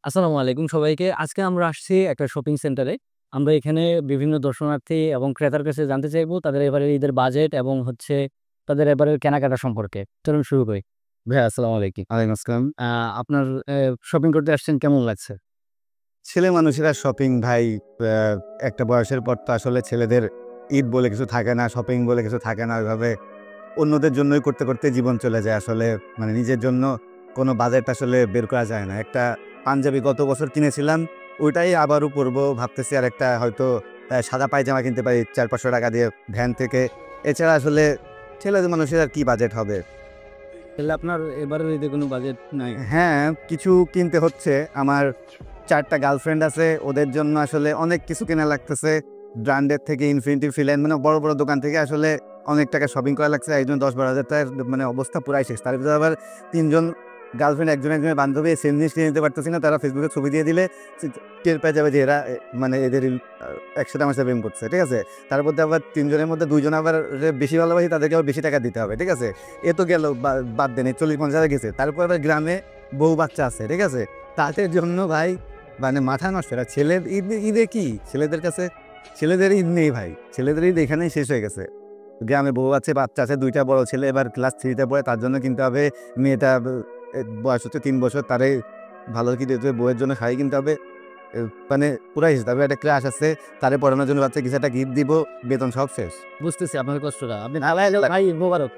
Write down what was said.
আসসালামু আলাইকুম সবাইকে। আজকে আমরা আসছি একটা শপিং সেন্টারে। আমরা এখানে বিভিন্ন দর্শনার্থী এবং ক্রেতার কাছে জানতে চাইবো তাদের এবারের ঈদের বাজেট এবং তাদের এবারের কেনাকাটা সম্পর্কে। চলুন শুরু করি। ভাইয়া আসসালামু আলাইকুম। ওয়ালাইকুম আসসালাম। আপনার শপিং করতে আসছেন কেমন লাগছে? ছেলে মানুষেরা শপিং ভাই আ একটা বয়সের পর তো আসলে ছেলেদের ঈদ বলে কিছু থাকে না, শপিং বলে কিছু থাকে না। ওইভাবে অন্যদের জন্যই করতে, করতে জীবন চলে যায়। আসলে মানে নিজের জন্য কোনো বাজেট আসলে বের করা যায় না। একটা পাঞ্জাবি গত বছর কিনেছিলাম, ওইটাই আবারও পরবো ভাবতেছি। আরেকটা হয়তো সাদা পায়জামা কিনতে পারি ৳৪00-৫০০ দিয়ে ভ্যান থেকে। এছাড়া আসলে ছেলেদের মানুষের আর কি বাজেট হবে? তাহলে আপনার এবারের ঈদে কোনো বাজেট নাই? হ্যাঁ, কিছু কিনতে হচ্ছে। আমার ৪ টা গার্লফ্রেন্ড আছে। ওদের জন্য আসলে অনেক কিছু কেনা লাগতেছে। ব্র্যান্ডের থেকে ইনফিনিটি ফিলাইন মানে বড়, বড় দোকান থেকে আসলে অনেক টাকা শপিং করা লাগছে। একজন ১০-১২ হাজার টাকার মানে অবস্থা পুরাই শেষ। তার ভিতরে আবার ৩ জন গার্লফ্রেন্ড, একজনের বান্ধবী সেম জিনিস কিনে নিতে পারতেছি না। তারা ফেসবুকে ছবি দিয়ে দিলে টের পেয়ে যাবে যে এরা মানে এদের একসাথে আমার সাথে প্রেম করছে। ঠিক আছে? তার মধ্যে আবার ৩ জনের মধ্যে ২ জন আবার বেশি ভালোবাসি, তাদেরকে আবার বেশি টাকা দিতে হবে। ঠিক আছে? এ তো গেল বাদ দেন, ৪০-৫০ হাজার গেছে। তারপর আবার গ্রামে বউ বাচ্চা আছে। ঠিক আছে? তাদের জন্য ভাই মানে মাথা নষ্ট। এরা ছেলের ঈদে কি ছেলেদের কাছে ছেলেদের ঈদ নেই ভাই। ছেলেদের ঈদ এখানেই শেষ হয়ে গেছে। গ্রামে বউ আছে, বাচ্চা আছে, ২ টা বড় ছেলে এবার ক্লাস 3 তে পড়ে। তার জন্য কিনতে হবে। মেয়েটা বয়স হচ্ছে ৩ বছর। তারে ভালো কি দিতে হবে, বউয়ের জন্য শাড়ি কিনতে হবে। এ মানে পুরাই শেষ। তারপরে একটা ক্লাস আছে, তারে পড়ানোর জন্য বাচ্চাকে কিছু একটা গিফট দিব, বেতন সব শেষ। বুঝতেছি আপনার কষ্টটা। আপনি আ ভাই মোবারক।